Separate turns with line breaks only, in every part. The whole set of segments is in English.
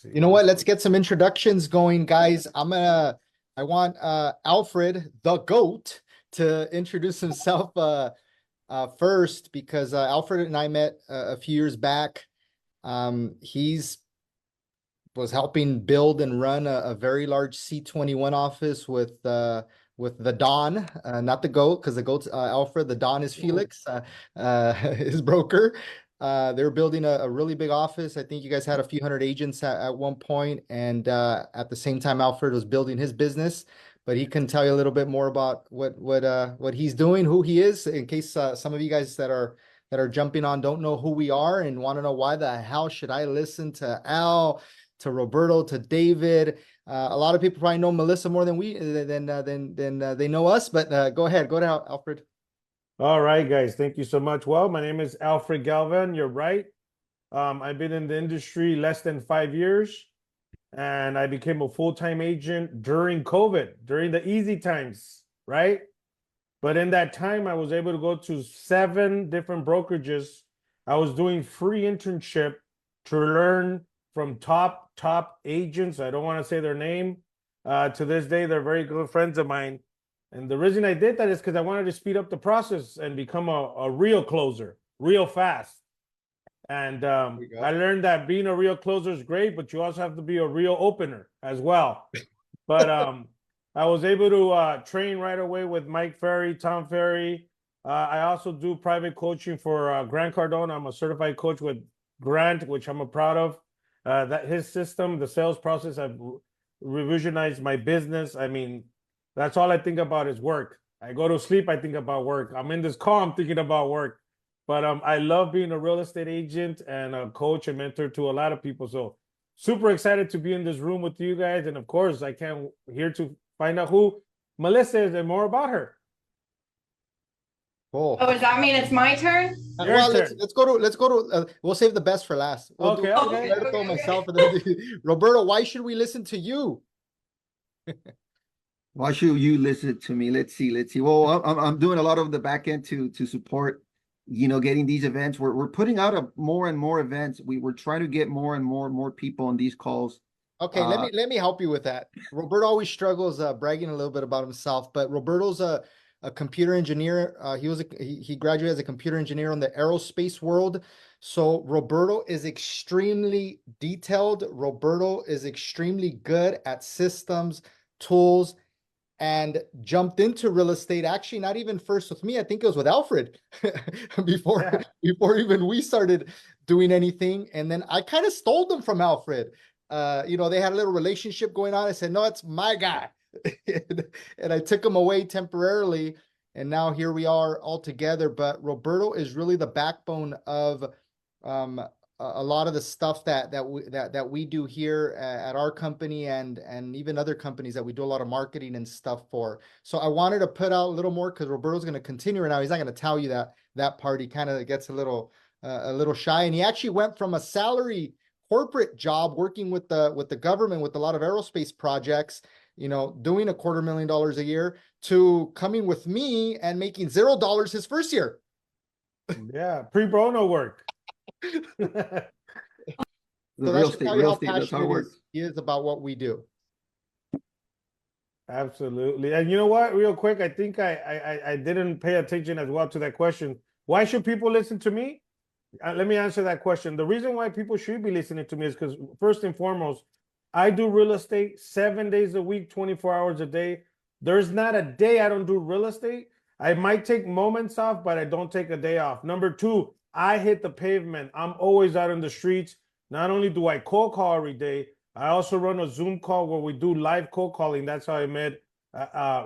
You know what? Let's get some introductions going, guys. I want Alfred the GOAT to introduce himself first because Alfred and I met a few years back. He's was helping build and run a very large C21 office with the Don, not the GOAT, because the GOAT's Alfred, the Don is Felix, his broker. They were building a really big office. I think you guys had a few hundred agents at one point, and at the same time, Alfred was building his business. But he can tell you a little bit more about what he's doing, who he is, in case some of you guys that are jumping on don't know who we are and want to know why the hell should I listen to Al, to Roberto, to David. A lot of people probably know Melissa more than they know us. But go ahead, Alfred.
All right, guys. Thank you so much. Well, my name is Alfred Galvan. You're right. I've been in the industry less than 5 years, and I became a full-time agent during COVID, during the easy times, right? But in that time, I was able to go to 7 different brokerages. I was doing free internship to learn from top agents. I don't want to say their name. To this day, they're very good friends of mine. And the reason I did that is because I wanted to speed up the process and become a real closer, real fast. And I learned that being a real closer is great, but you also have to be a real opener as well. But I was able to train right away with Mike Ferry, Tom Ferry. I also do private coaching for Grant Cardone. I'm a certified coach with Grant, which I'm proud of. That his system, the sales process, I've revisionized my business. I mean, that's all I think about is work. I go to sleep, I think about work. I'm in this call, I'm thinking about work. But I love being a real estate agent and a coach and mentor to a lot of people. So super excited to be in this room with you guys. And of course, I can't here to find out who Melissa is and more about her.
Cool. Oh, does that mean it's my turn?
Well, let's go to we'll save the best for last. We'll
okay.
Roberto, myself, and then Roberto, why should we listen to you?
Why should you listen to me? Let's see. Well, I'm doing a lot of the back end to support, getting these events. We're putting out more and more events. We're trying to get more and more people on these calls.
Okay, let me help you with that. Roberto always struggles bragging a little bit about himself, but Roberto's a computer engineer. He graduated as a computer engineer in the aerospace world. So Roberto is extremely detailed. Roberto is extremely good at systems, tools, and jumped into real estate. Actually, not even first with me. I think it was with Alfred before even we started doing anything. And then I kind of stole them from Alfred. They had a little relationship going on. I said, no, it's my guy. and I took him away temporarily. And now here we are all together. But Roberto is really the backbone of a lot of the stuff that we do here at our company and even other companies that we do a lot of marketing and stuff for. So I wanted to put out a little more because Roberto's going to continue right now. He's not going to tell you that part. He kind of gets a little shy, and he actually went from a salary corporate job working with the government with a lot of aerospace projects, doing $250,000 a year, to coming with me and making $0 his first year.
Yeah, pre bono work.
So real estate, that's how it works. He is about what we do.
Absolutely. And you know what, real quick, I think I didn't pay attention as well to that question. Why should people listen to me? Let me answer that question. The reason why people should be listening to me is because, first and foremost, I do real estate 7 days a week, 24 hours a day. There's not a day I don't do real estate. I might take moments off, but I don't take a day off. Number 2, I hit the pavement. I'm always out in the streets. Not only do I cold call every day, I also run a Zoom call where we do live cold calling. That's how I met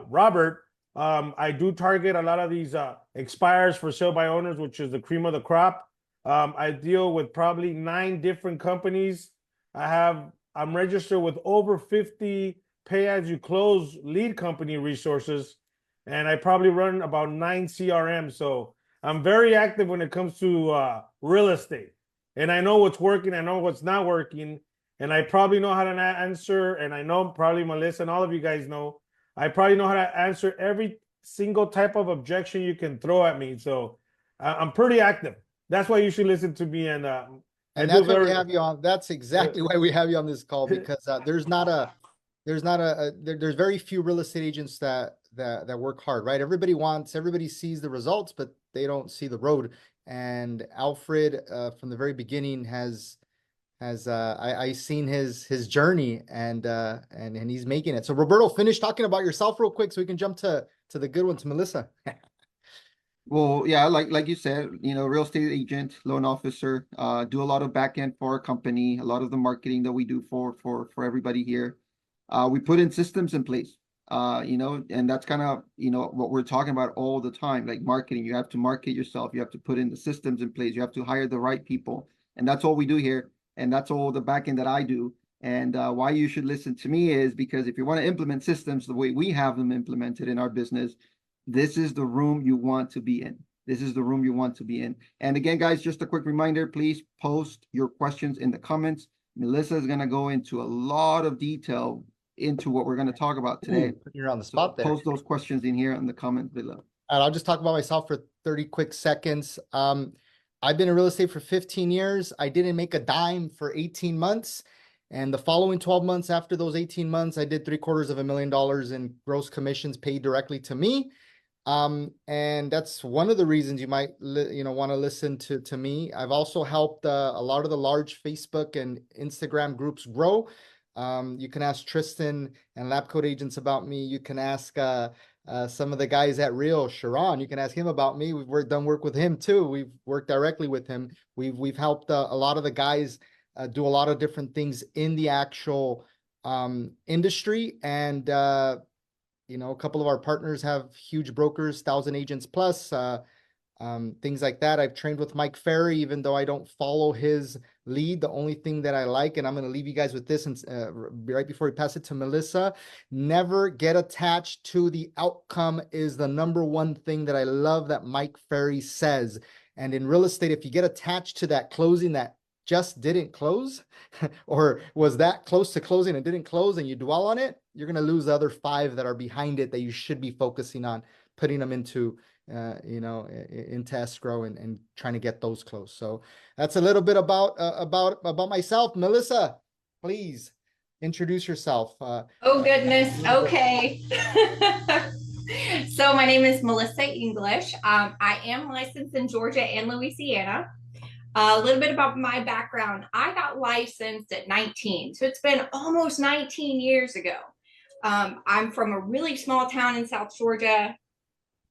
Robert. I do target a lot of these expires for sale by owners, which is the cream of the crop. I deal with probably 9 different companies. I'm registered with over 50 pay-as-you-close lead company resources, and I probably run about 9 CRM. So I'm very active when it comes to real estate, and I know what's working, I know what's not working, and I probably know how to answer, and I know probably Melissa and all of you guys know, I probably know how to answer every single type of objection you can throw at me. So I'm pretty active. That's why you should listen to me. And
And
I feel
that's why we
very
have you on. That's exactly why we have you on this call, because there's very few real estate agents that work hard, right? Everybody sees the results, but they don't see the road. And Alfred, from the very beginning I seen his journey, and he's making it. So Roberto, finish talking about yourself real quick so we can jump to the good one, to Melissa.
Well, yeah, like you said, real estate agent, loan officer, do a lot of back end for our company, a lot of the marketing that we do for everybody here. We put in systems in place, and that's kind of, what we're talking about all the time, like marketing. You have to market yourself, you have to put in the systems in place, you have to hire the right people. And that's all we do here. And that's all the back end that I do. And why you should listen to me is because if you want to implement systems the way we have them implemented in our business, this is the room you want to be in. This is the room you want to be in. And again, guys, just a quick reminder, please post your questions in the comments. Melissa is going to go into a lot of detail into what we're going to talk about today.
You're on the spot there.
Post those questions in here in the comments below.
And I'll just talk about myself for 30 quick seconds. I've been in real estate for 15 years. I didn't make a dime for 18 months. And the following 12 months after those 18 months, I did $750,000 in gross commissions paid directly to me. And that's one of the reasons you might, want to listen to me. I've also helped a lot of the large Facebook and Instagram groups grow. You can ask Tristan and Lab Coat Agents about me. You can ask some of the guys at Real, Sharon. You can ask him about me. We've done work with him too. We've worked directly with him. We've helped a lot of the guys do a lot of different things in the actual industry. And a couple of our partners have huge brokers, 1,000 agents plus, things like that. I've trained with Mike Ferry, even though I don't follow his lead. The only thing that I like, and I'm going to leave you guys with this, and right before we pass it to Melissa, never get attached to the outcome is the number one thing that I love that Mike Ferry says. And in real estate, if you get attached to that closing that just didn't close or was that close to closing and didn't close, and you dwell on it, you're going to lose the other 5 that are behind it that you should be focusing on, putting them into into escrow and trying to get those closed. So that's a little bit about myself. Melissa, please introduce yourself.
Oh goodness. Okay. So my name is Melissa English. I am licensed in Georgia and Louisiana. A little bit about my background. I got licensed at 19, so it's been almost 19 years ago. I'm from a really small town in South Georgia,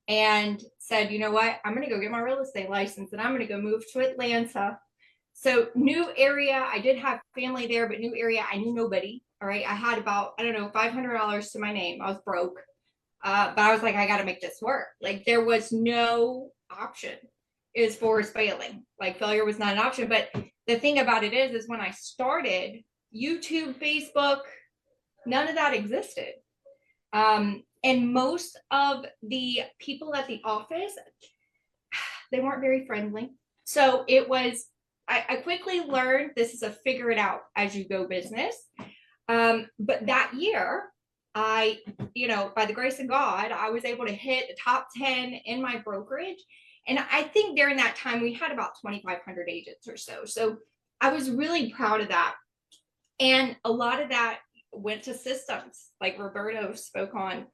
and said, you know what, I'm going to go get my real estate license and I'm going to go move to Atlanta. So new area, I did have family there, but new area, I knew nobody. All right. I had about, $500 to my name. I was broke. But I was like, I got to make this work. Like there was no option as far as failing. Like failure was not an option. But the thing about it is when I started, YouTube, Facebook, none of that existed. And most of the people at the office, they weren't very friendly. So it was, I quickly learned this is a figure it out as you go business. But that year, by the grace of God, I was able to hit the top 10 in my brokerage. And I think during that time, we had about 2,500 agents or so. So I was really proud of that. And a lot of that went to systems, like Roberto spoke on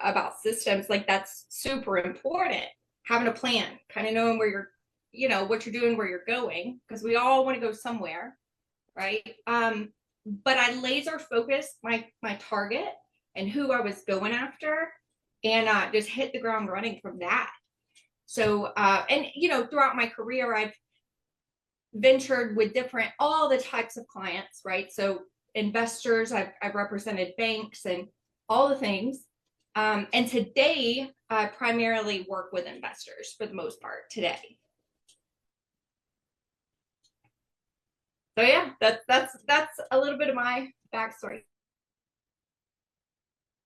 about systems. Like that's super important. Having a plan, kind of knowing where you're, what you're doing, where you're going, because we all want to go somewhere, right? But I laser focused my target and who I was going after, and just hit the ground running from that. So, and throughout my career, I've ventured with all the types of clients, right? So investors, I've represented banks and all the things. And today, I primarily work with investors for the most part today. So yeah, that's a little bit of my backstory.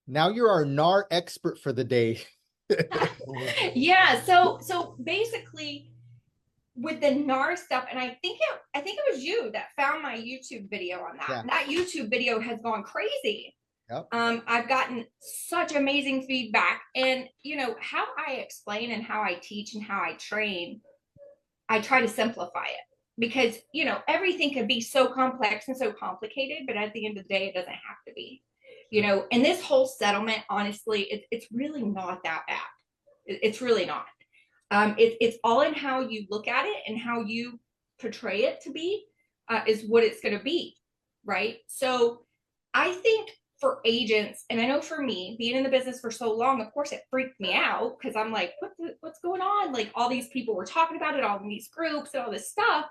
Now you're our NAR expert for the day.
Yeah, so basically with the NAR stuff, and I think it was you that found my YouTube video on that. Yeah. That YouTube video has gone crazy.
Yep.
I've gotten such amazing feedback, and how I explain and how I teach and how I train, I try to simplify it. because, you know, everything can be so complex and so complicated, but at the end of the day, it doesn't have to be, you know. And this whole settlement, honestly, it's really not that bad. It's really not. It's all in how you look at it and how you portray it to be, is what it's going to be, right? So I think for agents, and I know for me, being in the business for so long, of course, it freaked me out because I'm like, what's going on? Like, all these people were talking about it, all in these groups and all this stuff.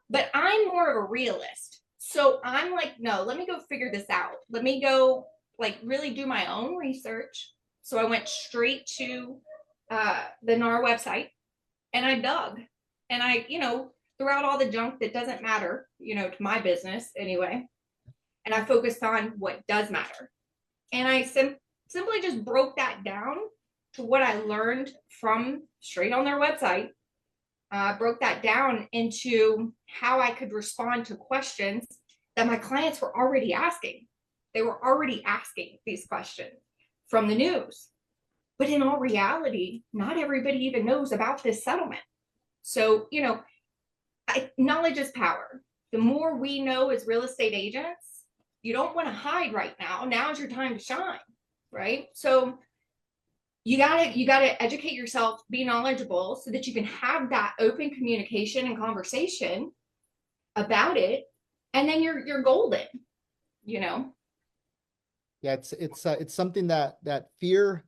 But I'm more of a realist. So I'm like, no, let me go figure this out. Let me go, like, really do my own research. So I went straight to the NAR website, and I dug, and I, you know, threw out all the junk that doesn't matter, you know, to my business anyway. And I focused on what does matter. And I simply just broke that down to what I learned from straight on their website. Broke that down into how I could respond to questions that my clients were already asking. They were already asking these questions from the news. But in all reality, not everybody even knows about this settlement. So, you know, knowledge is power. The more we know as real estate agents, you don't want to hide right now. Now's your time to shine, right? So you gotta educate yourself, be knowledgeable, so that you can have that open communication and conversation about it, and then you're golden, you know.
Yeah, it's something that fear.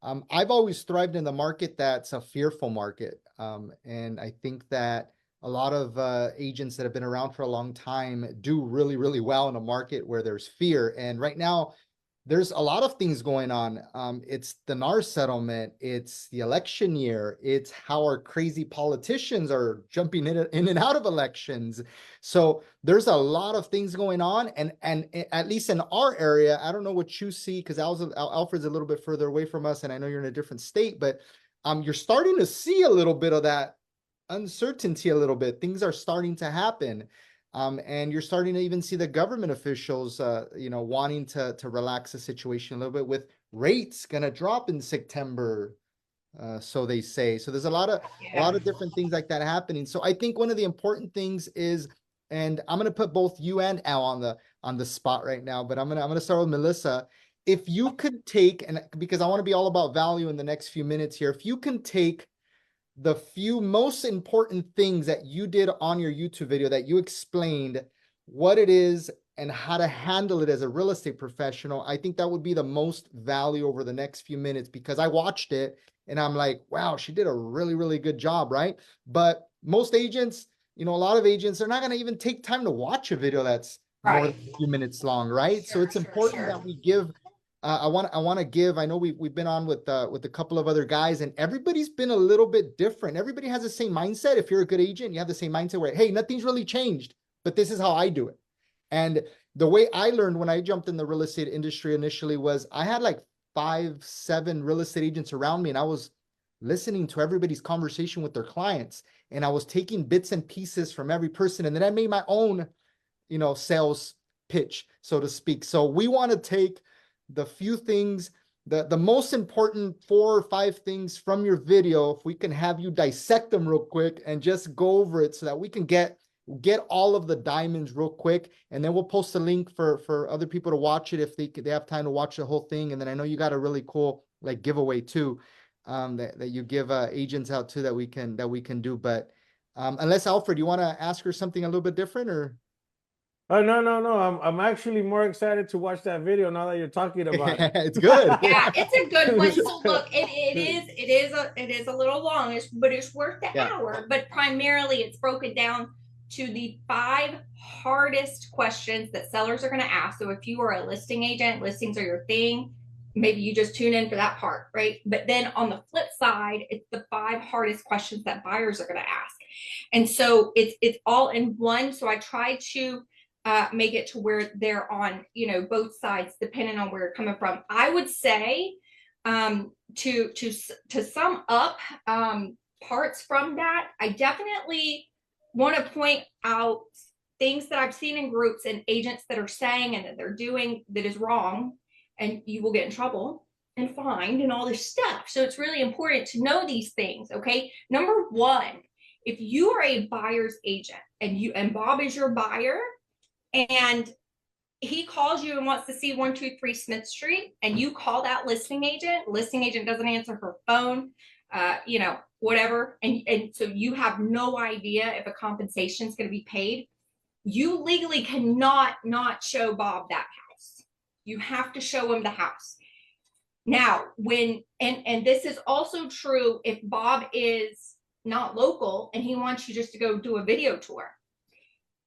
I've always thrived in the market that's a fearful market, and I think that a lot of agents that have been around for a long time do really, really well in a market where there's fear. And right now, there's a lot of things going on. It's the NAR settlement, it's the election year, it's how our crazy politicians are jumping in and out of elections. So there's a lot of things going on, and at least in our area, I don't know what you see, because Alfred's a little bit further away from us, and I know you're in a different state, but you're starting to see a little bit of that uncertainty a little bit. Things are starting to happen. And you're starting to even see the government officials, you know, wanting to relax the situation a little bit, with rates going to drop in September. So they say. So there's a lot of different things like that happening. So I think one of the important things is, and I'm going to put both you and Al on the spot right now, but I'm going to start with Melissa. If you could take, and because I want to be all about value in the next few minutes here, if you can take the few most important things that you did on your YouTube video, that you explained what it is and how to handle it as a real estate professional, I think that would be the most value over the next few minutes, because I watched it and I'm like, wow, she did a really, really good job, right? But most agents, you know, a lot of agents, they're not going to even take time to watch a video that's more than a few minutes long, right? So it's important that we give. I want to give. I know we've been on with a couple of other guys, and everybody's been a little bit different. Everybody has the same mindset. If you're a good agent, you have the same mindset where, hey, nothing's really changed, but this is how I do it. And the way I learned when I jumped in the real estate industry initially was, I had like 5, 7 real estate agents around me, and I was listening to everybody's conversation with their clients, and I was taking bits and pieces from every person, and then I made my own, you know, sales pitch, so to speak. So we want to take the few things, the most important 4 or 5 things from your video, if we can have you dissect them real quick and just go over it, so that we can get all of the diamonds real quick, and then we'll post a link for other people to watch it if they have time to watch the whole thing. And then I know you got a really cool like giveaway too, that you give agents out too, that we can do. But unless, Alfred, you want to ask her something a little bit different, or?
Oh, no. I'm actually more excited to watch that video now that you're talking about it.
It's good.
Yeah, it's a good one. So look, it is a little long, but it's worth the hour. But primarily, it's broken down to the 5 hardest questions that sellers are going to ask. So if you are a listing agent, listings are your thing, maybe you just tune in for that part, right? But then on the flip side, it's the 5 hardest questions that buyers are going to ask. And so it's all in one. So I try to make it to where they're on, you know, both sides, depending on where you're coming from. I would say to sum up parts from that, I definitely want to point out things that I've seen in groups and agents that are saying and that they're doing that is wrong, and you will get in trouble and fined and all this stuff. So it's really important to know these things. Okay. Number 1 if you are a buyer's agent and Bob is your buyer, and he calls you and wants to see 123 Smith Street, and you call that listing agent doesn't answer her phone, you know, whatever. And so you have no idea if a compensation is going to be paid. You legally cannot not show Bob that house. You have to show him the house. Now, and this is also true if Bob is not local and he wants you just to go do a video tour.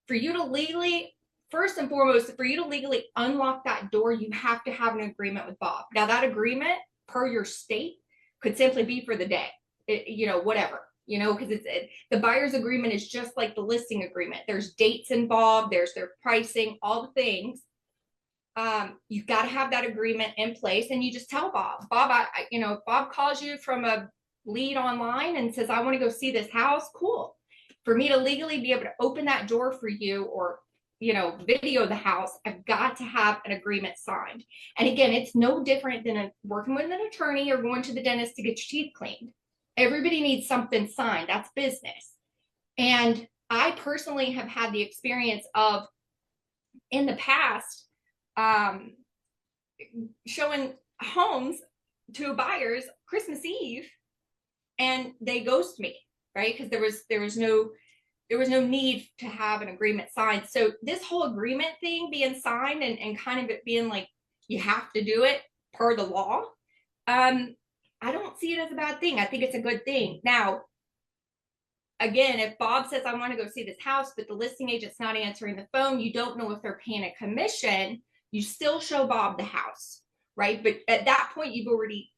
For you to legally, first and foremost, for you to legally unlock that door, you have to have an agreement with Bob. Now, that agreement per your state could simply be for the day, you know, whatever, you know, because the buyer's agreement is just like the listing agreement. There's dates involved, there's their pricing, all the things. You've got to have that agreement in place, and you just tell Bob, you know, if Bob calls you from a lead online and says, I want to go see this house, cool. For me to legally be able to open that door for you or, you know, video the house, I've got to have an agreement signed. And again, it's no different than working with an attorney or going to the dentist to get your teeth cleaned. Everybody needs something signed. That's business. And I personally have had the experience of, in the past, showing homes to buyers Christmas Eve, and they ghost me, right? Because there was no need to have an agreement signed. So this whole agreement thing being signed and kind of it being like you have to do it per the law, I don't see it as a bad thing. I think it's a good thing. Now, again, if Bob says, I want to go see this house, but the listing agent's not answering the phone, you don't know if they're paying a commission, you still show Bob the house, right? But at that point, you've already.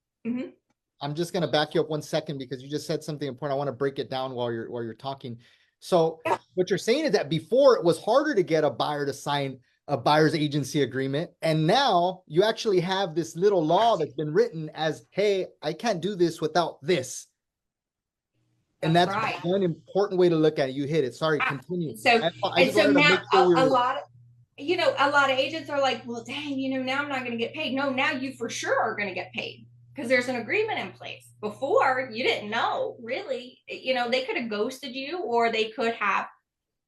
I'm just going to back you up 1 second because you just said something important. I want to break it down while you're talking. So what you're saying is that before it was harder to get a buyer to sign a buyer's agency agreement. And now you actually have this little law that's been written as, hey, I can't do this without this. And that's
right.
one important way to look at it. You hit it. Sorry, continue.
So now a lot of agents are like, well, dang, you know, now I'm not going to get paid. No, now you for sure are going to get paid because there's an agreement in place. Before, you didn't know, really. You know, they could have ghosted you, or they could have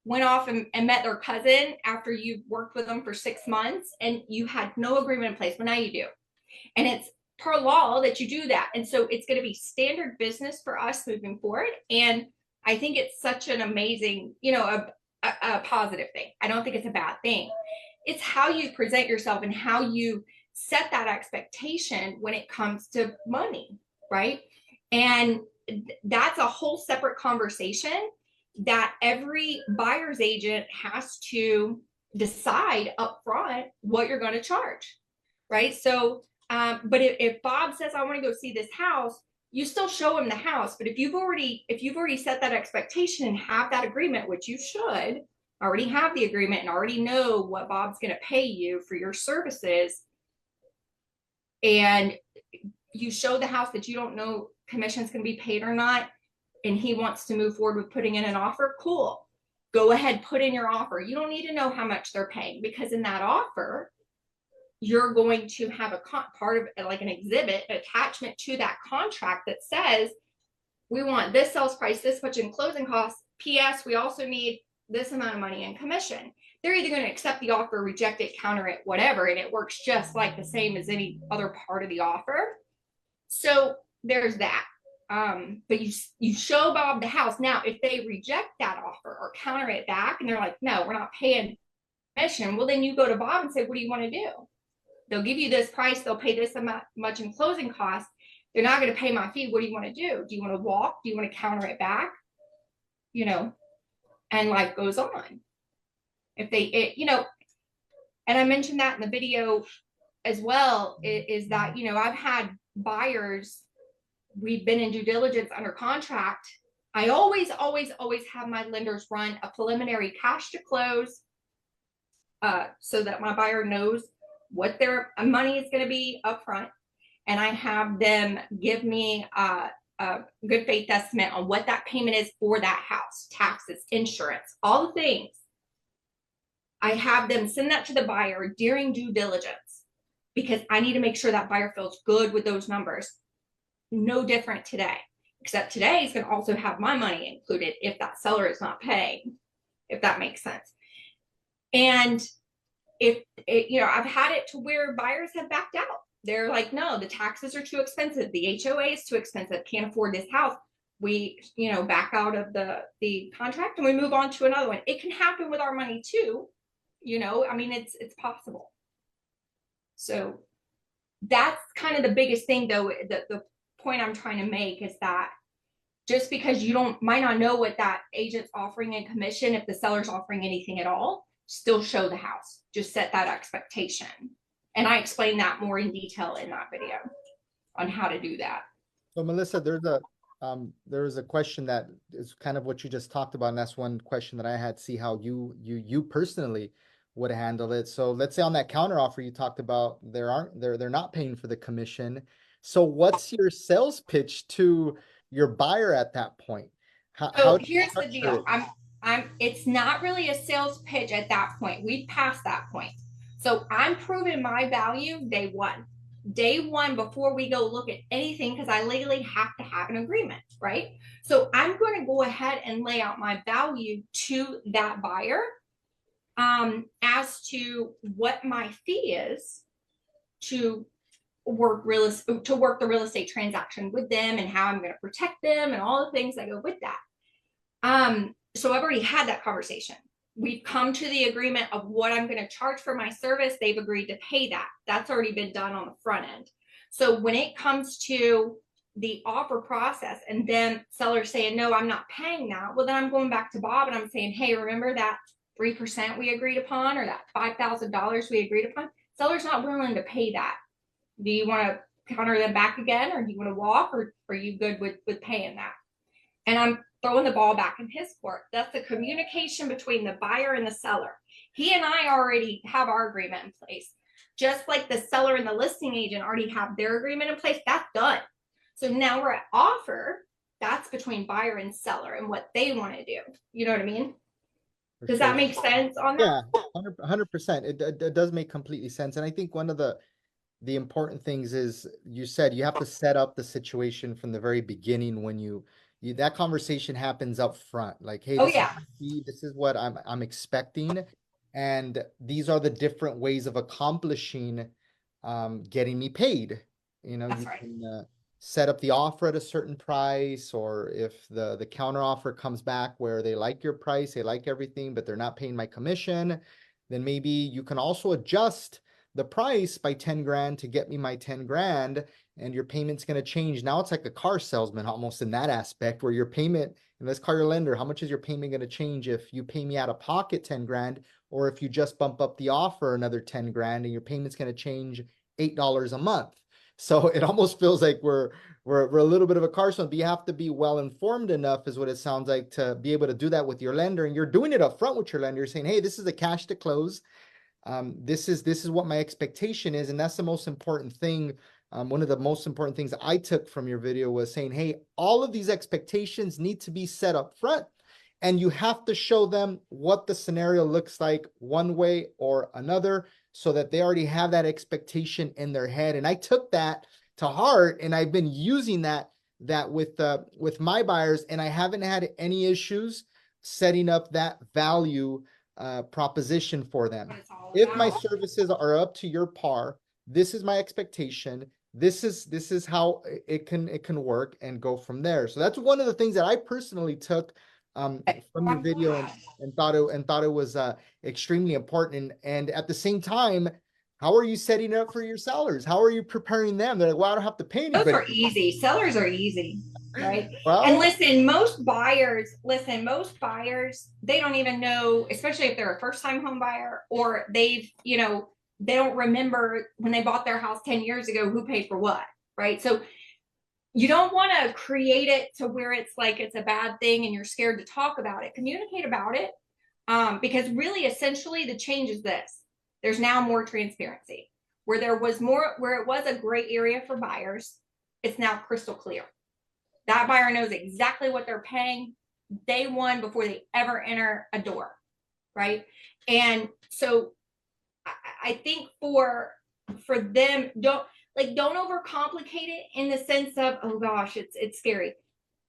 went off and met their cousin after you worked with them for 6 months and you had no agreement in place. But now you do. And it's per law that you do that. And so it's going to be standard business for us moving forward. And I think it's such an amazing, you know, a positive thing. I don't think it's a bad thing. It's how you present yourself and how you set that expectation when it comes to money, right? And that's a whole separate conversation that every buyer's agent has to decide up front what you're going to charge, right? So, but if Bob says, I want to go see this house, you still show him the house. But if you've already set that expectation and have that agreement, which you should already have the agreement and already know what Bob's going to pay you for your services, and you show the house that you don't know commission's going to be paid or not, and he wants to move forward with putting in an offer, cool. Go ahead, put in your offer. You don't need to know how much they're paying, because in that offer, you're going to have a part of it, like an exhibit attachment to that contract that says, we want this sales price, this much in closing costs. P.S. We also need this amount of money in commission. They're either going to accept the offer, reject it, counter it, whatever, and it works just like the same as any other part of the offer. So there's that. But you show Bob the house. Now, if they reject that offer or counter it back and they're like, no, we're not paying commission, well, then you go to Bob and say, what do you want to do? They'll give you this price. They'll pay this much in closing costs. They're not going to pay my fee. What do you want to do? Do you want to walk? Do you want to counter it back? You know, and life goes on. If they, you know, and I mentioned that in the video as well, is that, you know, I've had buyers, we've been in due diligence under contract. I always have my lenders run a preliminary cash to close so that my buyer knows what their money is going to be upfront. And I have them give me a good faith estimate on what that payment is for that house, taxes, insurance, all the things. I have them send that to the buyer during due diligence because I need to make sure that buyer feels good with those numbers. No different today, except today's going to also have my money included if that seller is not paying, if that makes sense. And if it, you know, I've had it to where buyers have backed out. They're like, no, the taxes are too expensive. The HOA is too expensive. Can't afford this house. We, you know, back out of the contract and we move on to another one. It can happen with our money too. You know, I mean, it's possible. So that's kind of the biggest thing, though. The point I'm trying to make is that just because you might not know what that agent's offering in commission, if the seller's offering anything at all, still show the house. Just set that expectation. And I explain that more in detail in that video on how to do that.
So Melissa, there was a question that is kind of what you just talked about, and that's one question that I had. See how you personally would handle it. So let's say on that counter offer you talked about, they're not paying for the commission. So what's your sales pitch to your buyer at that point?
So here's the deal. It's not really a sales pitch at that point. We've passed that point. So I'm proving my value day one. Day one, before we go look at anything, because I legally have to have an agreement, right? So I'm going to go ahead and lay out my value to that buyer as to what my fee is to work the real estate transaction with them, and how I'm going to protect them and all the things that go with that. So I've already had that conversation. We've come to the agreement of what I'm going to charge for my service. They've agreed to pay that. That's already been done on the front end. So when it comes to the offer process and then sellers saying, no, I'm not paying that, well, then I'm going back to Bob and I'm saying, hey, remember that 3% we agreed upon, or that $5,000 we agreed upon? Seller's not willing to pay that. Do you want to counter them back again, or do you want to walk, or are you good with paying that? And I'm throwing the ball back in his court. That's the communication between the buyer and the seller. He and I already have our agreement in place. Just like the seller and the listing agent already have their agreement in place, that's done. So now we're at offer. That's between buyer and seller and what they want to do. You know what I mean? Does that make sense on that?
Yeah, 100%. It does make completely sense. And I think one of the important things is, you said you have to set up the situation from the very beginning when that conversation happens up front. Like, hey, this is what I'm expecting, and these are the different ways of accomplishing getting me paid. You know,
That's
you
right.
can set up the offer at a certain price, or if the counter offer comes back where they like your price, they like everything, but they're not paying my commission, then maybe you can also adjust the price by 10 grand to get me my 10 grand, and your payment's going to change. Now it's like a car salesman almost in that aspect, where your payment, and let's call your lender, how much is your payment going to change if you pay me out of pocket 10 grand, or if you just bump up the offer another 10 grand, and your payment's going to change $8 a month. So it almost feels like we're a little bit of a car salesman, but you have to be well informed enough, is what it sounds like, to be able to do that with your lender. And you're doing it up front with your lender. You're saying, hey, this is a cash to close. This is what my expectation is. And that's the most important thing. One of the most important things I took from your video was saying, hey, all of these expectations need to be set up front, and you have to show them what the scenario looks like one way or another, so that they already have that expectation in their head. And I took that to heart, and I've been using that with my buyers, and I haven't had any issues setting up that value proposition for them. If my services are up to your par, this is my expectation. This is how it can work, and go from there. So that's one of the things that I personally took from your video and thought it was extremely important. And at the same time, how are you setting it up for your sellers? How are you preparing them? They're like, well, I don't have to pay anybody.
Those are easy. Sellers are easy, right?
Well,
and listen, most buyers, they don't even know, especially if they're a first-time home buyer, or they've, they don't remember when they bought their house 10 years ago, who paid for what, right? So you don't want to create it to where it's like it's a bad thing and you're scared to talk about it. Communicate about it, because really, essentially, the change is this. There's now more transparency. Where it was a gray area for buyers, it's now crystal clear. That buyer knows exactly what they're paying day one before they ever enter a door, right? And so I think for them, don't overcomplicate it in the sense of, oh gosh, it's scary.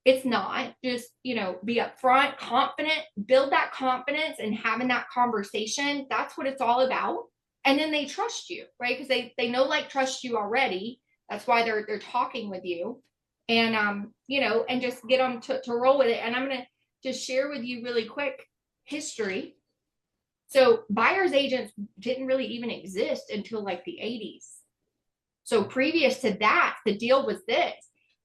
It's not. Just, be upfront, confident, build that confidence and having that conversation. That's what it's all about. And then they trust you, right? Because they know, like, trust you already. That's why they're talking with you. And and just get them to roll with it. And I'm gonna just share with you really quick history. So buyer's agents didn't really even exist until like the 80s. So previous to that, the deal was this.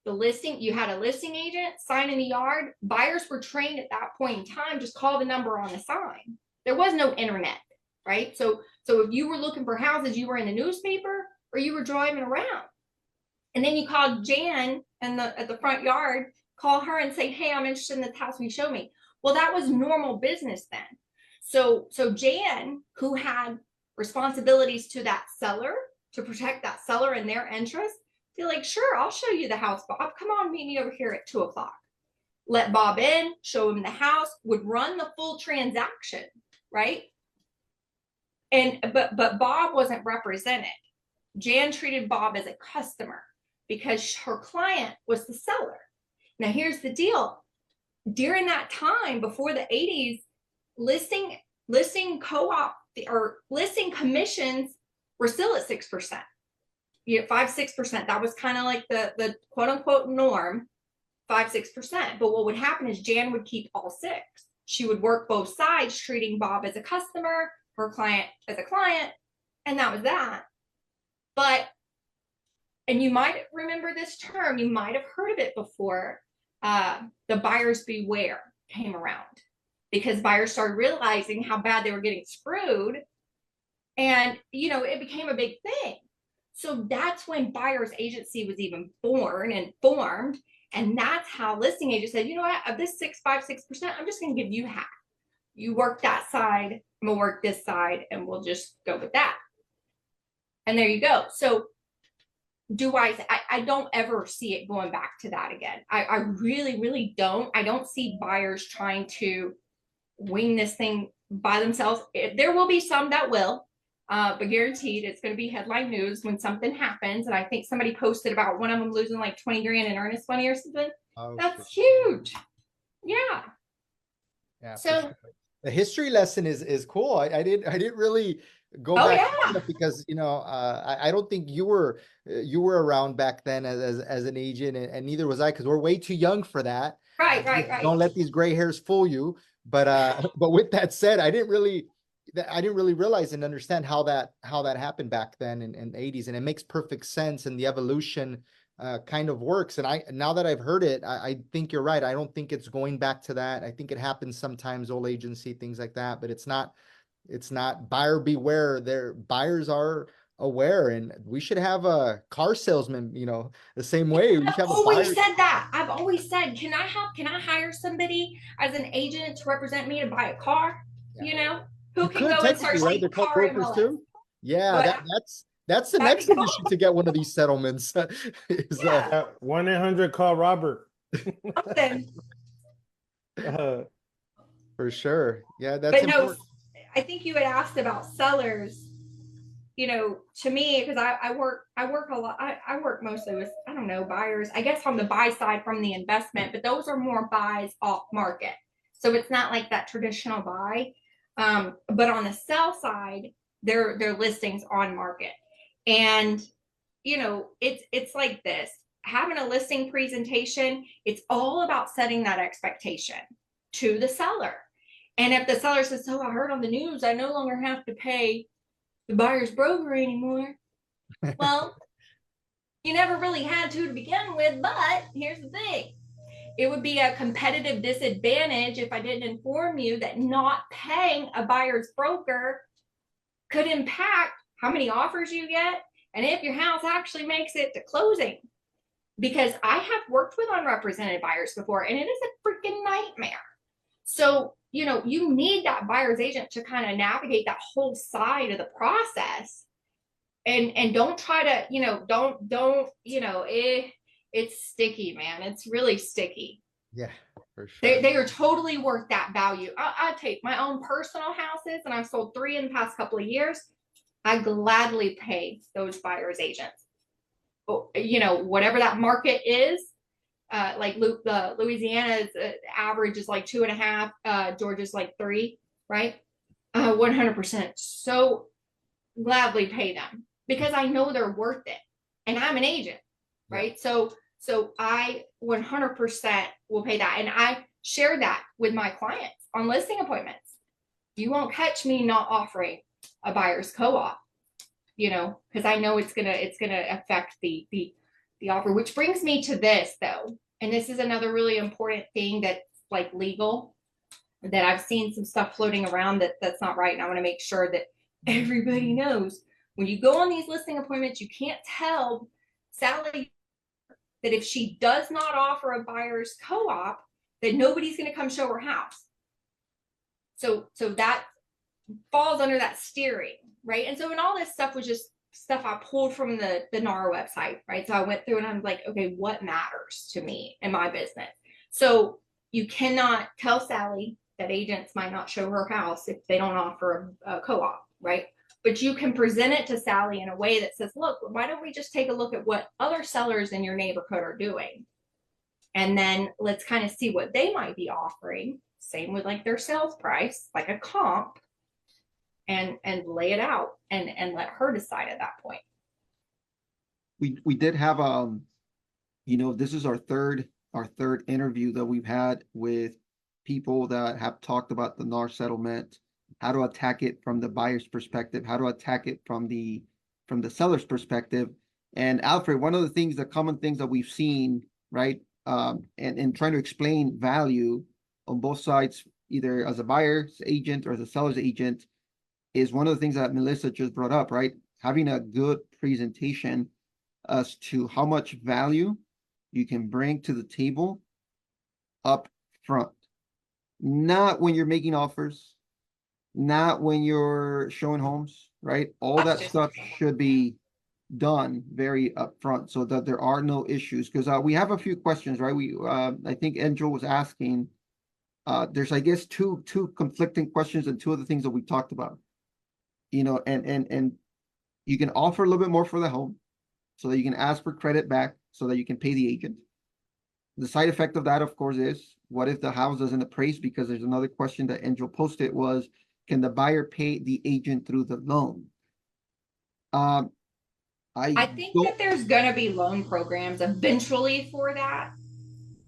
You had a listing agent sign in the yard. Buyers were trained at that point in time, just call the number on the sign. There was no internet, right? So if you were looking for houses, you were in the newspaper or you were driving around. And then you called Jan at the front yard, call her and say, hey, I'm interested in this house, will you show me? Well, that was normal business then. So Jan, who had responsibilities to that seller, to protect that seller and their interests, be like, sure, I'll show you the house, Bob. Come on, meet me over here at 2:00. Let Bob in, show him the house, would run the full transaction, right? But Bob wasn't represented. Jan treated Bob as a customer because her client was the seller. Now, here's the deal. During that time, before the 80s, listing co-op or listing commissions were still at 6%. 5-6%. That was kind of like the quote unquote norm, 5-6%. But what would happen is Jan would keep all 6. She would work both sides, treating Bob as a customer, her client as a client, and that was that. And you might remember this term, you might have heard of it before. The buyers beware came around because buyers started realizing how bad they were getting screwed, and it became a big thing. So that's when buyer's agency was even born and formed. And that's how listing agents said, you know what, of this 6%, I'm just going to give you half. You work that side, I'm going to work this side, and we'll just go with that. And there you go. So I don't ever see it going back to that again. I really, really don't. I don't see buyers trying to wing this thing by themselves. There will be some that will. But guaranteed it's going to be headline news when something happens. And I think somebody posted about one of them losing like 20 grand in earnest money or something. Oh, that's huge. Yeah. So
sure. The history lesson is cool. I didn't really go back because I don't think you were around back then as an agent, and neither was I, because we're way too young for that.
Right.
Don't let these gray hairs fool you. But with that said, I didn't really realize and understand how that happened back then in the 80s, and it makes perfect sense, and the evolution kind of works. And now that I've heard it, I think you're right. I don't think it's going back to that. I think it happens sometimes, old agency, things like that, but it's not buyer beware. Their buyers are aware, and we should have a car salesman, the same way. We should have
always said that. I've always said, can I hire somebody as an agent to represent me to buy a car?
Yeah.
Who can go and search
the car brokers too? Yeah, that's the next solution to get one of these settlements. Is
1-800 call Robert.
For sure. Yeah, that's important.
I think you had asked about sellers. To me, because I work a lot. I work mostly with, buyers, I guess, on the buy side from the investment, but those are more buys off market. So it's not like that traditional buy. But on the sell side, they're listings on market. And, it's like this, having a listing presentation, it's all about setting that expectation to the seller. And if the seller says, I heard on the news, I no longer have to pay the buyer's broker anymore. Well, you never really had to begin with, but here's the thing. It would be a competitive disadvantage if I didn't inform you that not paying a buyer's broker could impact how many offers you get and if your house actually makes it to closing. Because I have worked with unrepresented buyers before, and it is a freaking nightmare. So, you need that buyer's agent to kind of navigate that whole side of the process. And don't try to, it's sticky, man. It's really sticky.
Yeah, for sure.
They are totally worth that value. I take my own personal houses, and I've sold 3 in the past couple of years. I gladly pay those buyer's agents. Whatever that market is, Louisiana's average is like 2.5, Georgia's like 3, right? 100%. So gladly pay them because I know they're worth it, and I'm an agent, right? So I 100% will pay that, and I share that with my clients on listing appointments. You won't catch me not offering a buyer's co-op, because I know it's gonna affect the offer. Which brings me to this though, and this is another really important thing that's like legal, that I've seen some stuff floating around that's not right, and I want to make sure that everybody knows. When you go on these listing appointments, you can't tell Sally that if she does not offer a buyer's co-op, that nobody's going to come show her house. So that falls under that steering, right? And so, and all this stuff was just stuff I pulled from the NAR website, right? So I went through and I'm like, okay, what matters to me in my business? So you cannot tell Sally that agents might not show her house if they don't offer a co-op, right? But you can present it to Sally in a way that says, look, why don't we just take a look at what other sellers in your neighborhood are doing? And then let's kind of see what they might be offering. Same with like their sales price, like a comp, and lay it out and let her decide at that point.
We did have this is our third interview that we've had with people that have talked about the NAR settlement, how to attack it from the buyer's perspective, how to attack it from the seller's perspective. And Alfred, one of the common things that we've seen, right, and trying to explain value on both sides, either as a buyer's agent or as a seller's agent, is one of the things that Melissa just brought up, right? Having a good presentation as to how much value you can bring to the table up front. Not when you're making offers, not when you're showing homes, right? All that stuff should be done very upfront so that there are no issues. Because we have a few questions, right? I think Angel was asking, there's, I guess, two conflicting questions and two of the things that we talked about. And you can offer a little bit more for the home so that you can ask for credit back so that you can pay the agent. The side effect of that, of course, is what if the house doesn't appraise? Because there's another question that Angel posted was, can the buyer pay the agent through the loan?
I think that there's going to be loan programs eventually for that,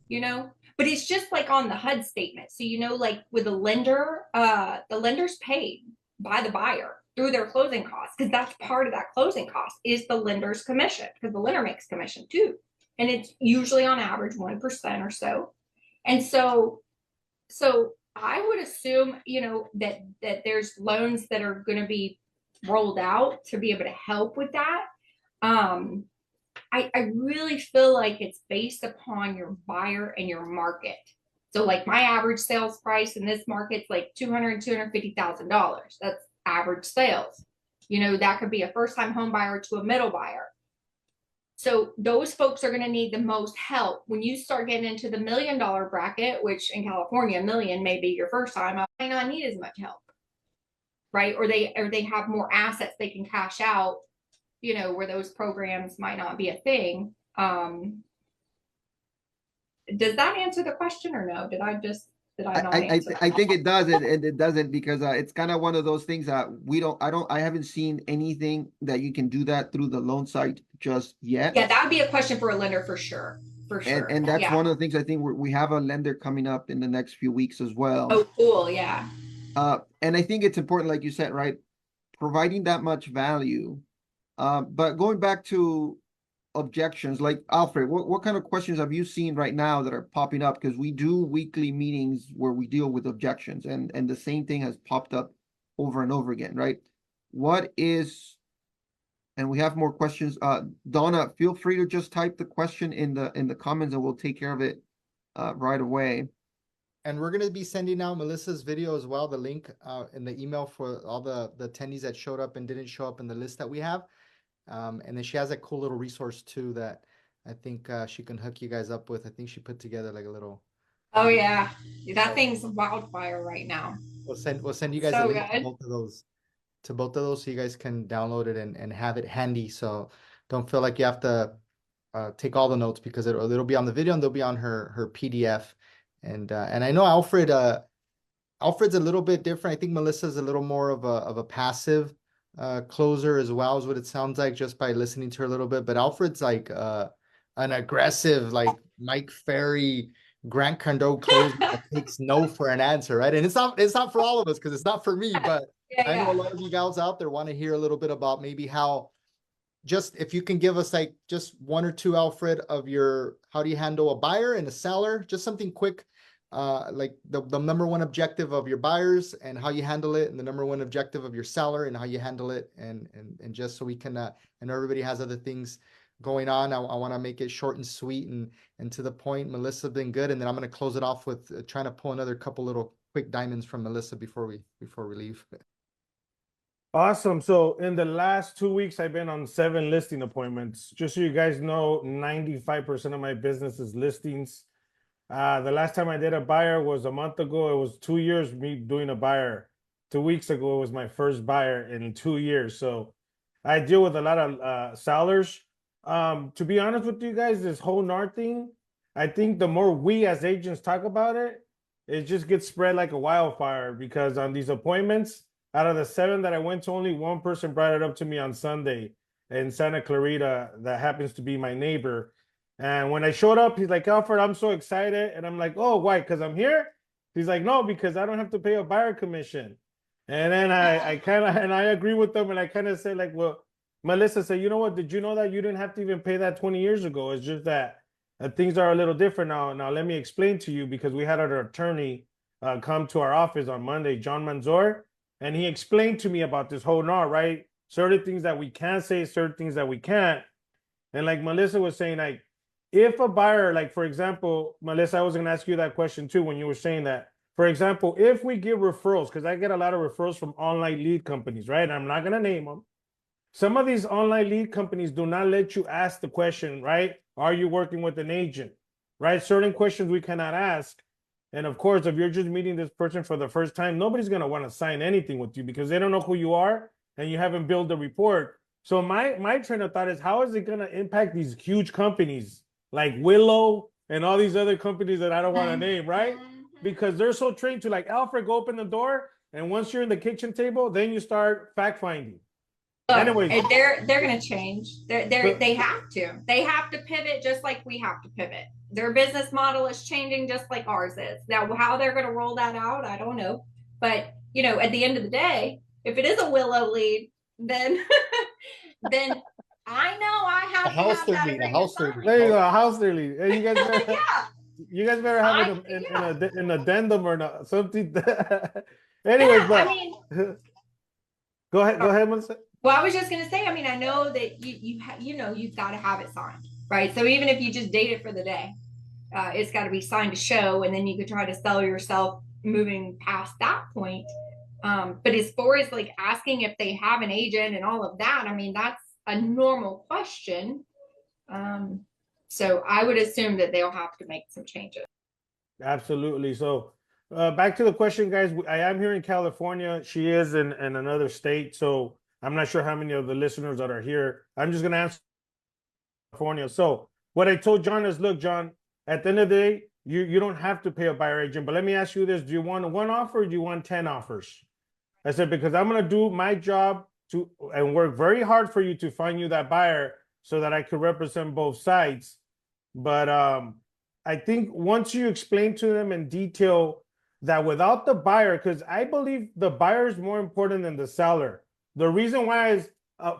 but it's just like on the HUD statement. So, like with the lender, the lender's paid by the buyer through their closing costs, because that's part of that closing cost is the lender's commission, because the lender makes commission too. And it's usually on average 1% or so. And so I would assume, that there's loans that are going to be rolled out to be able to help with that. I really feel like it's based upon your buyer and your market. So like my average sales price in this market's like $250,000. That's average sales. That could be a first-time home buyer to a middle buyer. So those folks are going to need the most help. When you start getting into the $1 million bracket, which in California, $1 million may be your first time, I might not need as much help, right? Or they have more assets they can cash out, where those programs might not be a thing. Does that answer the question or no? Did I not answer?
I think it does, and it doesn't, because it's kind of one of those things that I haven't seen anything that you can do that through the loan site just yet.
Yeah, that would be a question for a lender for sure.
And that's one of the things I think we have a lender coming up in the next few weeks as well.
Oh, cool. Yeah.
And I think it's important, like you said, right? Providing that much value. But going back to objections, like Alfred, what kind of questions have you seen right now that are popping up? Because we do weekly meetings where we deal with objections, and the same thing has popped up over and over again, right? And we have more questions. Donna, feel free to just type the question in the comments and we'll take care of it right away.
And we're going to be sending out Melissa's video as well, the link in the email for all the attendees that showed up and didn't show up in the list that we have. And then she has a cool little resource too that I think she can hook you guys up with. I think she put together like a little.
Oh yeah, that thing's wildfire right now.
We'll send you guys a link to both of those so you guys can download it and have it handy. So don't feel like you have to take all the notes because it'll be on the video and they'll be on her PDF. And I know Alfred's a little bit different. I think Melissa's a little more of a passive closer as well, is what it sounds like just by listening to her a little bit. But Alfred's like an aggressive, like Mike Ferry, Grant Cardone closer that takes no for an answer, right? And it's not for all of us because it's not for me, but I know a lot of you guys out there want to hear a little bit about maybe how, just if you can give us like just one or two, Alfred, of how do you handle a buyer and a seller, just something quick, like the number one objective of your buyers and how you handle it, and the number one objective of your seller and how you handle it, and just so we can, I know everybody has other things going on. I want to make it short and sweet and to the point. Melissa been good, and then I'm going to close it off with trying to pull another couple little quick diamonds from Melissa before we leave.
Awesome. So in the last 2 weeks, I've been on 7 listing appointments. Just so you guys know, 95% of my business is listings. The last time I did a buyer was a month ago. It was 2 years me doing a buyer. 2 weeks ago, it was my first buyer in 2 years. So I deal with a lot of sellers. To be honest with you guys, this whole NAR thing, I think the more we as agents talk about it, it just gets spread like a wildfire, because on these appointments, out of the 7 that I went to, only one person brought it up to me on Sunday in Santa Clarita that happens to be my neighbor. And when I showed up, he's like, Alfred, I'm so excited. And I'm like, oh, why? Because I'm here? He's like, no, because I don't have to pay a buyer commission. And then I kind of, and I agree with them. And I kind of said, like, well, Melissa said, you know what? Did you know that you didn't have to even pay that 20 years ago? It's just that things are a little different now. Now, let me explain to you, because we had our attorney come to our office on Monday, John Manzor, and he explained to me about this whole NAR, right? Certain things that we can say, certain things that we can't. And like Melissa was saying, like, if a buyer, like, for example, Melissa, I was going to ask you that question too when you were saying that. For example, if we give referrals, because I get a lot of referrals from online lead companies, right? I'm not going to name them. Some of these online lead companies do not let you ask the question, right? Are you working with an agent, right? Certain questions we cannot ask. And of course, if you're just meeting this person for the first time, nobody's going to want to sign anything with you because they don't know who you are and you haven't built a report. So my train of thought is, how is it going to impact these huge companies like Willow and all these other companies that I don't want to name, right? Because they're so trained to, like, Alfred, go open the door, and once you're in the kitchen table, then you start fact finding.
Anyways, they're going to change. They have to pivot just like we have to pivot. Their business model is changing just like ours is. Now, how they're going to roll that out, I don't know. But, you know, at the end of the day, if it is a Willow lead, then then I know I have
a Houstir lead.
There you go, a Houstir lead. Hey, you guys better,
yeah.
You guys better have an addendum or not, something. Anyways, but I mean, go ahead, Melissa.
Well, I was just going to say, I mean, I know that you've got to have it signed, right? So even if you just date it for the day, it's got to be signed to show, and then you could try to sell yourself moving past that point. But as far as like asking if they have an agent and all of that, I mean, that's a normal question. So I would assume that they'll have to make some changes.
Absolutely. So back to the question, guys. I am here in California. She is in another state. So I'm not sure how many of the listeners that are here. I'm just going to answer California. So what I told John is, look, John, at the end of the day, you don't have to pay a buyer agent. But let me ask you this. Do you want 1 offer or do you want 10 offers? I said, because I'm going to do my job and work very hard for you to find you that buyer so that I could represent both sides. But I think once you explain to them in detail that without the buyer, because I believe the buyer is more important than the seller. The reason why is,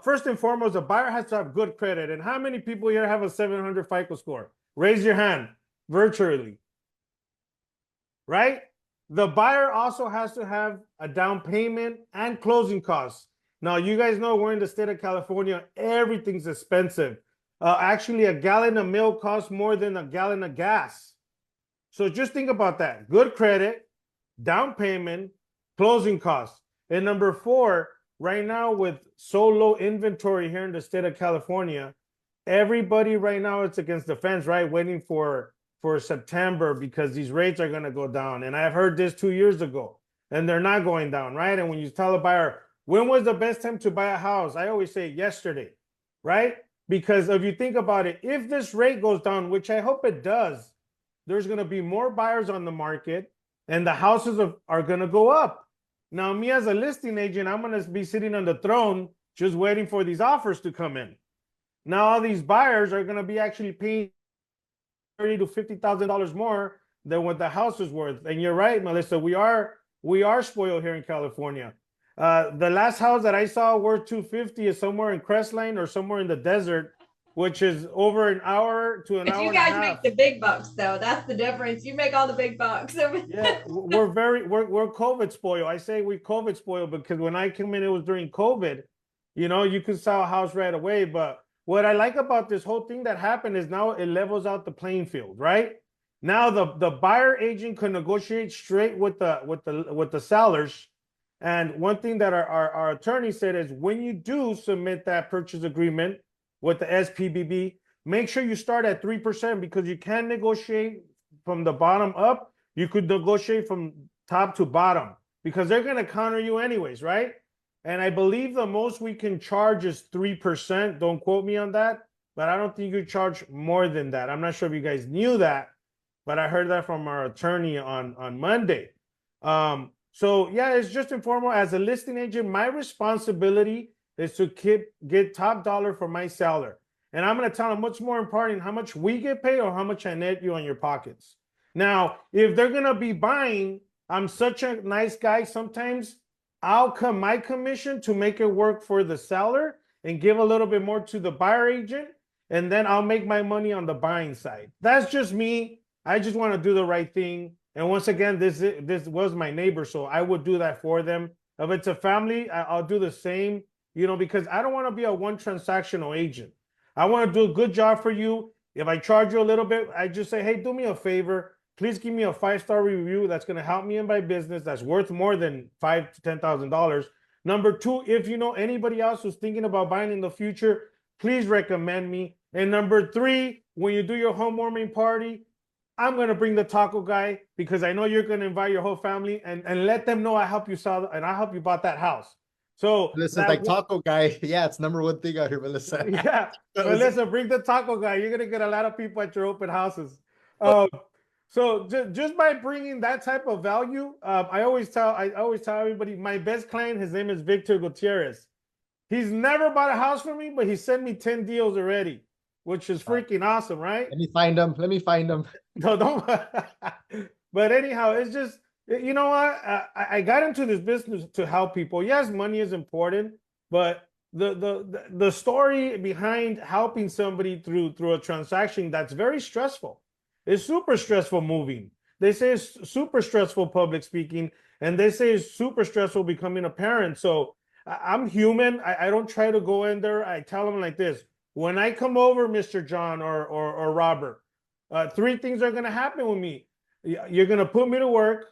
first and foremost, the buyer has to have good credit. And how many people here have a 700 FICO score? Raise your hand virtually. Right? The buyer also has to have a down payment and closing costs. Now, you guys know we're in the state of California. Everything's expensive. Actually, a gallon of milk costs more than a gallon of gas. So just think about that. Good credit, down payment, closing costs. And number 4, right now with so low inventory here in the state of California, everybody right now is against the fence, right? Waiting for September because these rates are going to go down. And I've heard this 2 years ago, and they're not going down, right? And when you tell a buyer, when was the best time to buy a house? I always say yesterday, right? Because if you think about it, if this rate goes down, which I hope it does, there's going to be more buyers on the market and the houses are going to go up. Now, me as a listing agent, I'm going to be sitting on the throne just waiting for these offers to come in. Now, all these buyers are going to be actually paying $30,000 to $50,000 more than what the house is worth. And you're right, Melissa, we are spoiled here in California. The last house that I saw worth $250 is somewhere in Crestline or somewhere in the desert, which is over an hour to an
But
hour
you
and a
guys
half.
make the big bucks, though. That's the difference. You make all the big bucks.
Yeah, we're COVID spoiled. I say we COVID spoiled because when I came in, it was during COVID. You know, you could sell a house right away. But what I like about this whole thing that happened is now it levels out the playing field, right? Now the buyer agent can negotiate straight with the sellers. And one thing that our attorney said is when you do submit that purchase agreement with the SPBB, make sure you start at 3% because you can negotiate from the bottom up. You could negotiate from top to bottom because they're going to counter you anyways, right? And I believe the most we can charge is 3%. Don't quote me on that, but I don't think you charge more than that. I'm not sure if you guys knew that, but I heard that from our attorney on Monday. So yeah, it's just informal. As a listing agent, my responsibility is to get top dollar for my seller. And I'm going to tell them what's more important, how much we get paid or how much I net you on your pockets. Now, if they're going to be buying, I'm such a nice guy. Sometimes I'll cut my commission to make it work for the seller and give a little bit more to the buyer agent. And then I'll make my money on the buying side. That's just me. I just want to do the right thing. And once again, this was my neighbor, so I would do that for them. If it's a family, I'll do the same, you know, because I don't want to be a one transactional agent. I want to do a good job for you. If I charge you a little bit, I just say, hey, do me a favor. Please give me a 5-star review that's going to help me in my business that's worth more than $5,000 to $10,000. Number two, if you know anybody else who's thinking about buying in the future, please recommend me. And number three, when you do your homewarming party, I'm going to bring the taco guy because I know you're going to invite your whole family and let them know I help you sell and I help you bought that house. So
Melissa, like taco guy. Yeah, it's number one thing out here, Melissa.
Yeah, Melissa, bring the taco guy. You're going to get a lot of people at your open houses. So just by bringing that type of value, I always tell everybody my best client, his name is Victor Gutierrez. He's never bought a house for me, but he sent me 10 deals already, which is freaking awesome, right?
Let me find them. Let me find them.
No, don't. But anyhow, it's just, you know what? I got into this business to help people. Yes, money is important, but the story behind helping somebody through a transaction that's very stressful. It's super stressful moving. They say it's super stressful public speaking, and they say it's super stressful becoming a parent. So I'm human. I don't try to go in there. I tell them like this. When I come over, Mr. John or Robert, three things are going to happen with me. You're going to put me to work.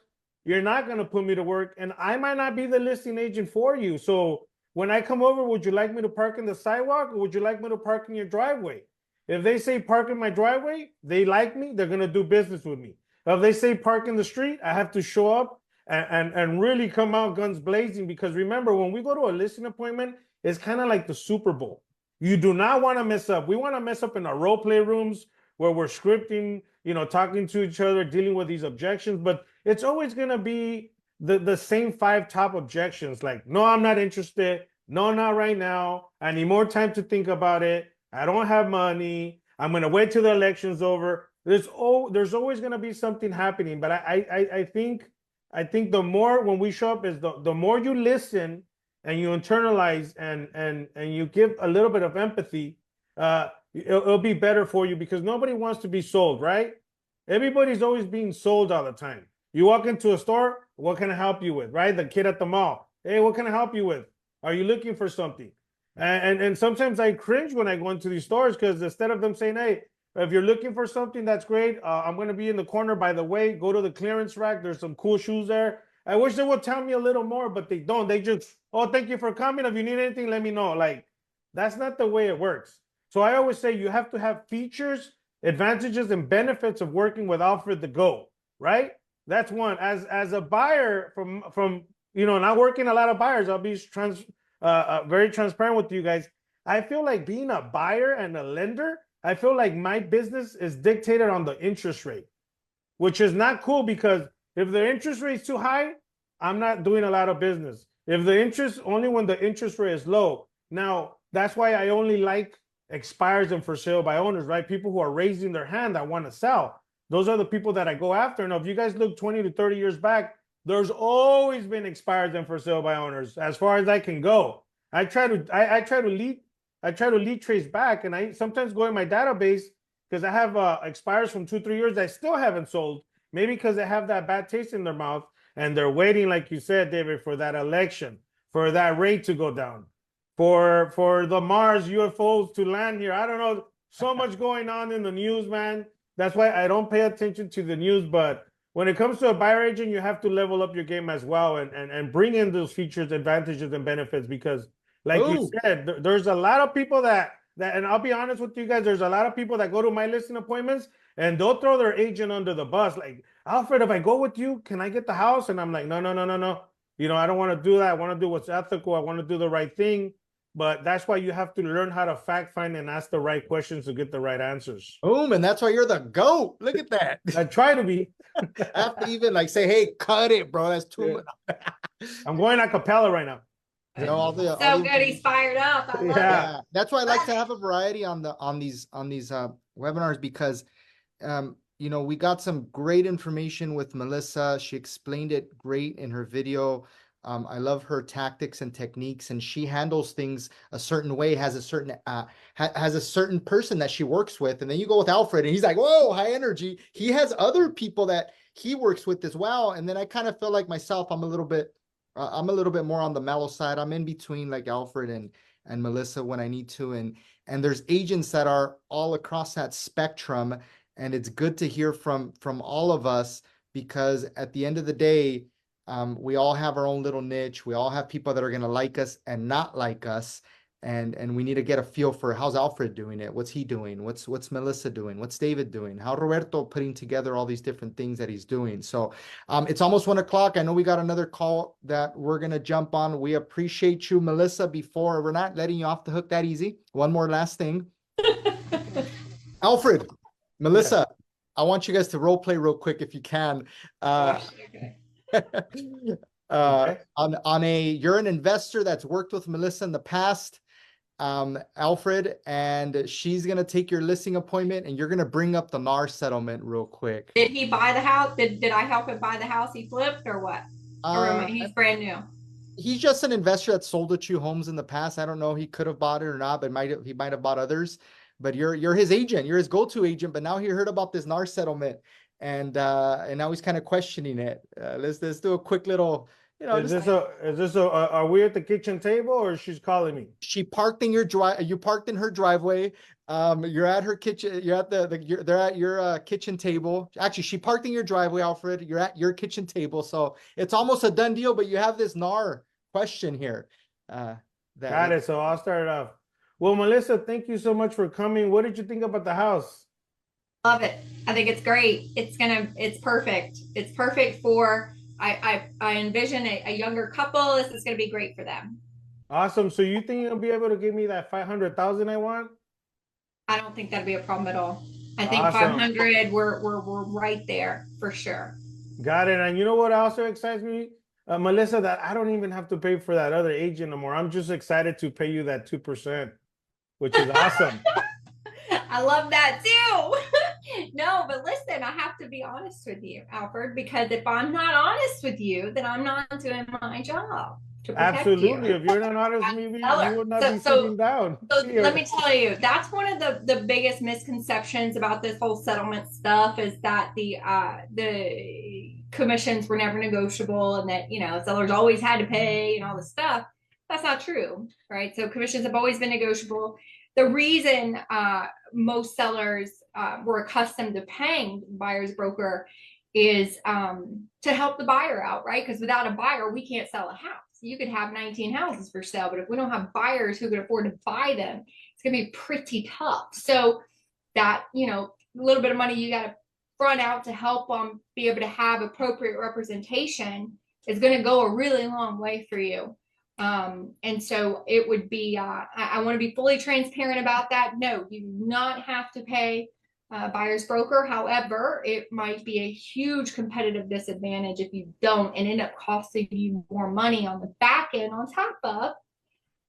You're not going to put me to work. And I might not be the listing agent for you. So when I come over, would you like me to park in the sidewalk or would you like me to park in your driveway? If they say park in my driveway, they like me, they're going to do business with me. If they say park in the street, I have to show up and really come out guns blazing. Because remember, when we go to a listing appointment, it's kind of like the Super Bowl. You do not want to mess up. We want to mess up in our role play rooms where we're scripting, you know, talking to each other, dealing with these objections. But it's always going to be the same 5 top objections. Like, no, I'm not interested. No, not right now. I need more time to think about it. I don't have money. I'm going to wait till the election's over. There's always going to be something happening. But I think the more when we show up is the more you listen and you internalize and you give a little bit of empathy, it'll be better for you because nobody wants to be sold, right? Everybody's always being sold all the time. You walk into a store, what can I help you with, right? The kid at the mall, hey, what can I help you with? Are you looking for something? And sometimes I cringe when I go into these stores because instead of them saying, hey, if you're looking for something, that's great. I'm going to be in the corner, by the way. Go to the clearance rack. There's some cool shoes there. I wish they would tell me a little more, but they don't. They just, oh, thank you for coming. If you need anything, let me know. Like, that's not the way it works. So I always say you have to have features, advantages, and benefits of working with Alfred the Go, right? That's one. As a buyer from you know, not working a lot of buyers, I'll be very transparent with you guys. I feel like being a buyer and a lender, I feel like my business is dictated on the interest rate, which is not cool because if the interest rate is too high, I'm not doing a lot of business. If the interest, only when the interest rate is low. Now, that's why I only like expires and for sale by owners, right? People who are raising their hand that want to sell. Those are the people that I go after. Now, if you guys look 20 to 30 years back, there's always been expires and for sale by owners as far as I can go. I try to lead trace back, and I sometimes go in my database because I have expires from 2-3 years that I still haven't sold. Maybe because they have that bad taste in their mouth and they're waiting, like you said, David, for that election, for that rate to go down, for the Mars UFOs to land here. I don't know, so much going on in the news, man. That's why I don't pay attention to the news. But when it comes to a buyer agent, you have to level up your game as well and bring in those features, advantages, and benefits because, like you said, there's a lot of people that, and I'll be honest with you guys, there's a lot of people that go to my listing appointments and they'll throw their agent under the bus. Like, Alfred, if I go with you, can I get the house? And I'm like, no. You know, I don't want to do that. I want to do what's ethical. I want to do the right thing. But that's why you have to learn how to fact find and ask the right questions to get the right answers.
Boom, and that's why you're the GOAT. Look at that.
I try to be.
I have to even like say, hey, cut it, bro. That's too much.
I'm going a cappella right now.
You know,
So good, he's fired up. I love
yeah, that's why I like to have a variety on these webinars because you know, we got some great information with Melissa. She explained it great in her video. I love her tactics and techniques, and she handles things a certain way, has a certain person that she works with. And then you go with Alfred and he's like, whoa, high energy. He has other people that he works with as well. And then I kind of feel like myself, I'm a little bit more on the mellow side. I'm in between like Alfred and Melissa when I need to. And there's agents that are all across that spectrum. And it's good to hear from all of us because at the end of the day, we all have our own little niche. We all have people that are going to like us and not like us. And we need to get a feel for how's Alfred doing it? What's he doing? What's Melissa doing? What's David doing? How Roberto putting together all these different things that he's doing? So it's almost 1 o'clock. I know we got another call that we're going to jump on. We appreciate you, Melissa, before we're not letting you off the hook that easy. One more last thing. Alfred, Melissa, I want you guys to role play real quick if you can.
Okay.
You're an investor that's worked with Melissa in the past, Alfred, and she's gonna take your listing appointment and you're gonna bring up the NAR settlement real quick.
Did he buy the house? Did I help him buy the house he flipped or what? Or he's brand new?
He's just an investor that sold a few homes in the past. I don't know, he could have bought it or not, but he might have bought others. But you're his agent, you're his go-to agent. But now he heard about this NAR settlement, and now he's kind of questioning it. Let's do a quick little, you know.
Are we at the kitchen table or she's calling me?
She parked in you parked in her driveway. You're at her kitchen. You're at they're at your kitchen table. Actually, she parked in your driveway, Alfred. You're at your kitchen table, so it's almost a done deal. But you have this NAR question here.
Got it. So I'll start it off. Well, Melissa, thank you so much for coming. What did you think about the house?
Love it. I think it's great. It's perfect. It's perfect for, I envision a younger couple. This is going to be great for them.
Awesome. So you think you'll be able to give me that 500,000 I want?
I don't think that'd be a problem at all. I think
Awesome.
500, we're right there for sure.
Got it. And you know what also excites me, Melissa, that I don't even have to pay for that other agent no more. I'm just excited to pay you that 2%, which is awesome.
I love that too. No, but listen, I have to be honest with you, Alfred, because if I'm not honest with you, then I'm not doing my job to protect
Absolutely.
you.
If you're not honest with me, you would not be sitting down.
So let me tell you, that's one of the biggest misconceptions about this whole settlement stuff is that the commissions were never negotiable and that, you know, sellers always had to pay and all this stuff. That's not true, right? So commissions have always been negotiable. The reason most sellers were accustomed to paying the buyer's broker is to help the buyer out, right? Because without a buyer, we can't sell a house. You could have 19 houses for sale, but if we don't have buyers who can afford to buy them, it's going to be pretty tough. So that, you know, a little bit of money you got to front out to help them be able to have appropriate representation is going to go a really long way for you. And so it would be, I want to be fully transparent about that. No, you do not have to pay buyer's broker. However, it might be a huge competitive disadvantage if you don't, and end up costing you more money on the back end on top of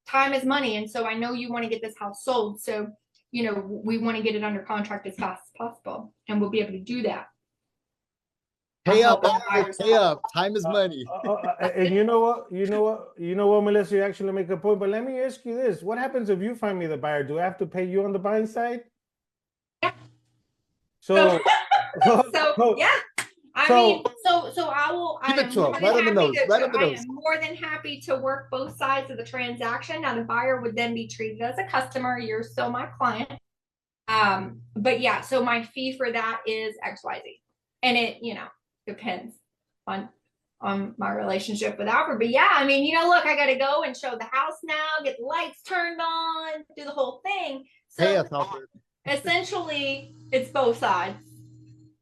time is money. And so I know you want to get this house sold. So, you know, we want to get it under contract as fast as possible, and we'll be able to do that.
Pay
I'll
up,
help the buyers
pay
out.
up. Time is money.
And you know what, Melissa, you actually make a point. But let me ask you this: what happens if you find me the buyer? Do I have to pay you on the buying side?
Yeah.
So,
Yeah. I mean, so I will.
Give
I
it
am
to
more
him,
than
right on the
happy
nose,
to-
right on the
I
nose.
am more than happy to work both sides of the transaction. Now, the buyer would then be treated as a customer. You're still my client. But yeah, so my fee for that is XYZ, and it, you know, depends on my relationship with Albert. But yeah, I mean, you know, look, I got to go and show the house now, get the lights turned on, do the whole thing.
Pay
So
us, Albert.
essentially, it's both sides.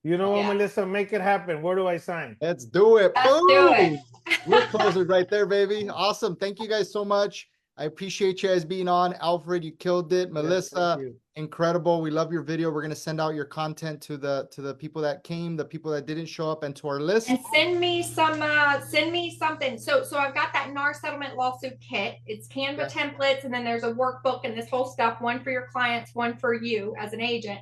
you know what,
Yeah.
Melissa, make it happen. Where do I sign?
Let's do it.
Let's do it.
Boom. We're closers right there, baby. Awesome. Thank you guys so much. I appreciate you guys being on. Alfred, you killed it.
Yes,
Melissa,
thank you.
incredible. We love your video. We're gonna send out your content to the people that came, the people that didn't show up, and to our list.
And send me something. So I've got that NAR settlement lawsuit kit. It's Canva
Yes.
templates, and then there's a workbook and this whole stuff, one for your clients, one for you as an agent.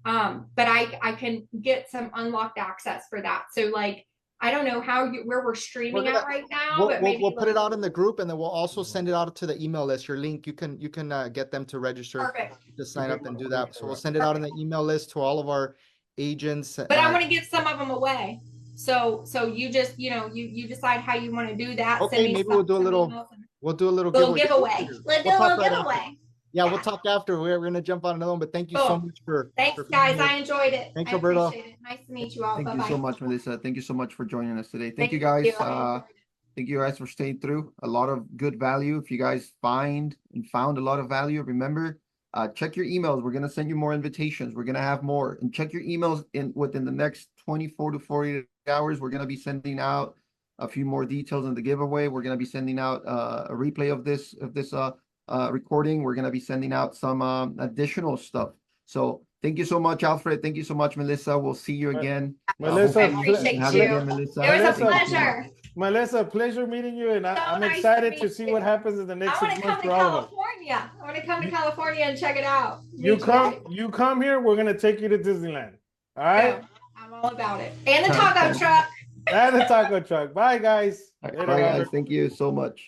But I can get some unlocked access for that. So like, I don't know where we're streaming at right now, but maybe
We'll put it
like-
out in the group, and then we'll also send it out to the email list. Your link, you can get them to register,
Perfect.
to sign up and do that. So we'll send it out in the email list to all of our agents.
But I want to give some of them away. So you just, you know, you decide how you want to do that.
Okay,
Send me
maybe we'll do a
some
little
emails and-
We'll do a little
Little
giveaway.
giveaway. Let's do
We'll
a
talk
little
right after.
giveaway.
Yeah, we'll
Yeah.
talk after. We're gonna jump on another one, but thank you so
Cool.
much for
Thanks,
for being
guys.
here.
I enjoyed it.
Thanks,
I
Roberto.
appreciate it. Nice to meet you all.
Thank you
Bye-bye.
so much, Melissa. Thank you so much for joining us today. Thank you
I
guys.
enjoyed it.
Thank you guys for staying through. A lot of good value. If you guys found a lot of value, remember, check your emails. We're gonna send you more invitations. We're gonna have more, and check your emails within the next 24 to 48 hours. We're gonna be sending out a few more details on the giveaway. We're gonna be sending out a replay of this recording. We're gonna be sending out some additional stuff. So thank you so much, Alfred. Thank you so much, Melissa. We'll see you again.
Melissa,
I appreciate
Have
you.
again, Melissa.
It was a
Melissa,
Thank you so
pleasure.
much.
Melissa, pleasure meeting you, and
So
I'm
nice to
excited to
meet
see
you.
what happens in the next
I want
6
to come
months
to
for all of us.
California. I want to come to California and check it out.
You
Meet guys.
come here, we're gonna take you to Disneyland. All right?
So, I'm all about it. And the taco truck.
And the taco truck. Bye, guys.
All right,
Later,
bye,
Robert.
guys. Thank you so much.